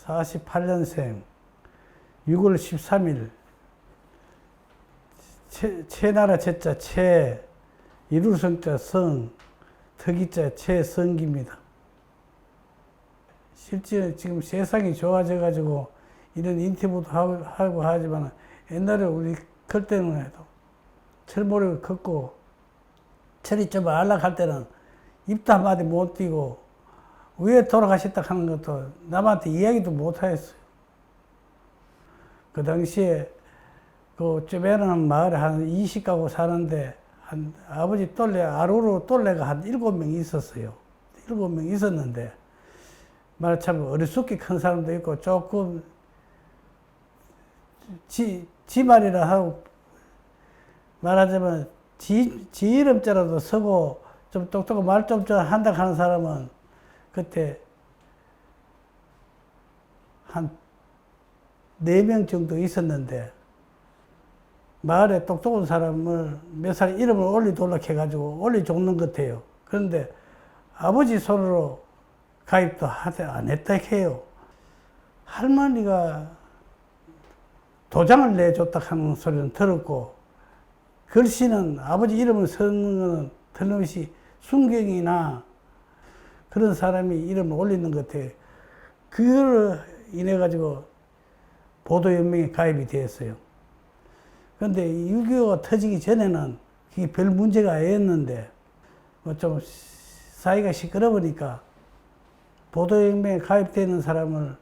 48년생 6월 13일 채나라 채자 채 이룰성자 성 특이자 채성기입니다. 실제 지금 세상이 좋아져 가지고 이런 인터뷰도 하고 하지만 옛날에 우리 클 때는 해도 철모를 걷고 철이 좀 안락할 때는 입도 한마디 못 띄고 왜 돌아가셨다 하는 것도 남한테 이야기도 못 하였어요. 그 당시에 그 쪼매라는 마을에 한 20가구 사는데 한 아버지 또래, 아루로 또래가 한 7명 있었어요. 7명 있었는데 말하자면 어리숙히 큰 사람도 있고 조금 지 말이라 하고 말하자면 지 이름자라도 쓰고 좀 똑똑하고 말 좀 한다 하는 사람은 그때 한 4명 정도 있었는데 마을에 똑똑한 사람을 몇 살 이름을 올리도록 해가지고 올리 줬는 것 같아요. 그런데 아버지 손으로 가입도 안 했다 해요. 할머니가 도장을 내줬다 하는 소리는 들었고 글씨는 아버지 이름을 쓰는 거는 틀림없이 순경이나 그런 사람이 이름을 올리는 것 같아요. 그걸 인해 가지고 보도연맹에 가입이 되었어요. 그런데 6.25가 터지기 전에는 그게 별 문제가 아니었는데 뭐 좀 사이가 시끄러우니까 보도연맹에 가입되는 사람을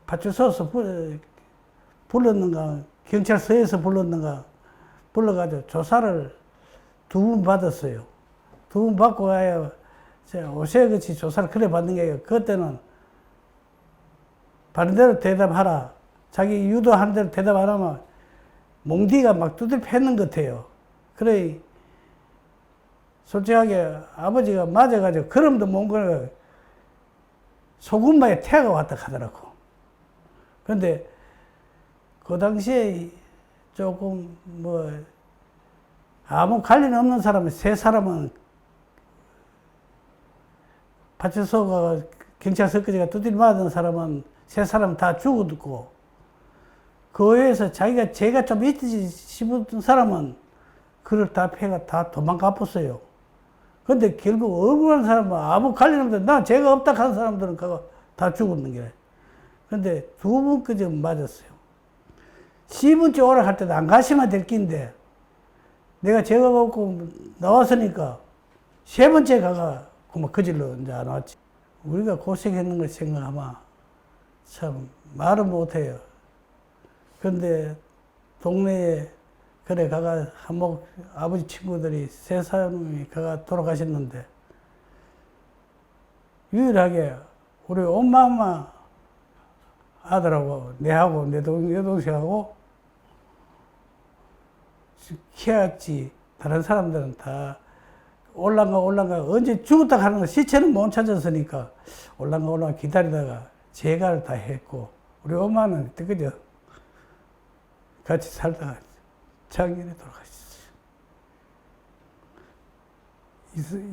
파출소에서 불렀는가 경찰서에서 불렀는가 불러가지고 조사를 2번 받았어요. 2번 받고 가야 오세그치 조사를 그래 받는 게 그때는 바른 대로 대답하라. 자기 유도하는 대로 대답 안 하면 몽디가 막 두들 패는 것 같아요. 그래 솔직하게 아버지가 맞아가지고 걸음도 못 걸어 소금마에 태가 왔다 하더라고. 그런데 그 당시에 조금 뭐 아무 관련 없는 사람은 3사람은 파출소가 경찰서까지가 두드려 맞은 사람은 3사람 다 죽었고 그 외에서 자기가 죄가 좀 있지 싶은 사람은 그걸 다 패가 다 도망가 버렸어요. 근데 결국 억울한 사람은 아무 관련 없는데 나 죄가 없다 하는 사람들은 다 죽었는 게. 근데 2번까지 맞았어요. 10번째 오라 할 때도 안 가시면 될 낀데 내가 죄가 없고 나왔으니까 3번째 가가 그만 그 질로 이제 안 왔지. 우리가 고생했는 걸 생각하면 참 말은 못해요. 근데 동네에 그래 가가 한몫 아버지 친구들이 3사람이 가가 돌아가셨는데 유일하게 우리 엄마 아들하고 내하고 내 동생하고 키웠지. 다른 사람들은 다 올랑가 언제 죽었다 하는 거 시체는 못 찾았으니까 올랑가 기다리다가 재가를 다 했고 우리 엄마는 그저 같이 살다가 작년에 돌아가셨어요.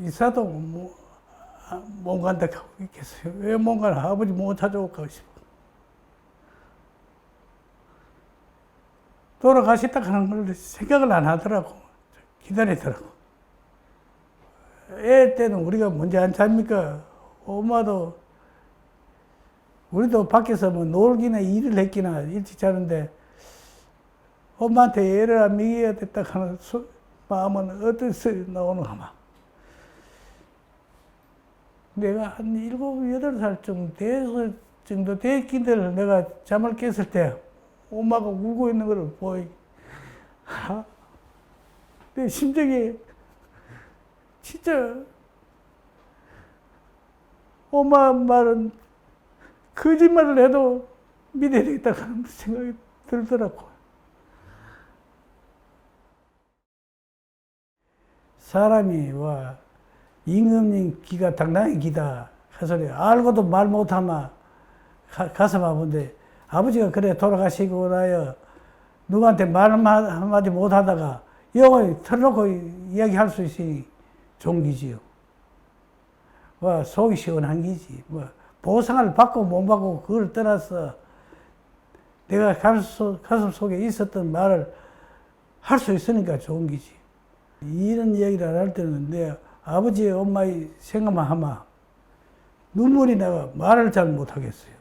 이사도 못 간다 하고 있겠어요. 왜 못 가나? 아버지 못 찾아올까 싶어. 돌아가셨다 하는 걸 생각을 안 하더라고. 기다리더라고. 애 때는 우리가 문제 안 잡니까? 엄마도, 우리도 밖에서 뭐 놀기나 일을 했기나 일찍 자는데, 엄마한테 애를 안 먹여야 됐다 하는 마음은 어디서 나오는가 막. 내가 한 7, 8살 정도 됐긴들 내가 잠을 깼을 때 엄마가 울고 있는 걸 보이. 내 심정이 진짜 엄마 말은 거짓말을 해도 믿어야 되겠다 하는 생각이 들더라고. 사람이 와 임금님 기가 당당히 기다 하소리 알고도 말 못하면 가슴 아픈데 아버지가 그래 돌아가시고 나요 누구한테 말 한마디 못하다가 영원히 털어놓고 이야기할 수 있으니 좋은 기지요. 와 속이 시원한 기지. 뭐 보상을 받고 못 받고 그걸 떠나서 내가 가슴 속에 있었던 말을 할 수 있으니까 좋은 거지. 이런 얘기를 할 때는 내 아버지, 엄마의 생각만 하면 눈물이 나가 말을 잘 못하겠어요.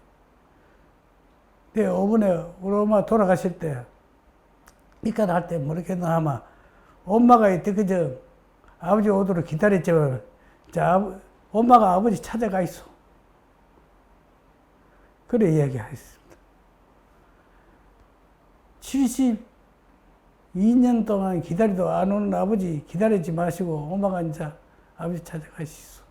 내 어머니, 우리 엄마 돌아가실 때, 이까지 할 때 모르겠나 하면 엄마가 이때 그저 아버지 오도록 기다렸지만, 엄마가 아버지 찾아가 있어. 그래 이야기하겠습니다. 72년 동안 기다리도 안 오는 아버지 기다리지 마시고 엄마가 이제 아버지 찾아가시소.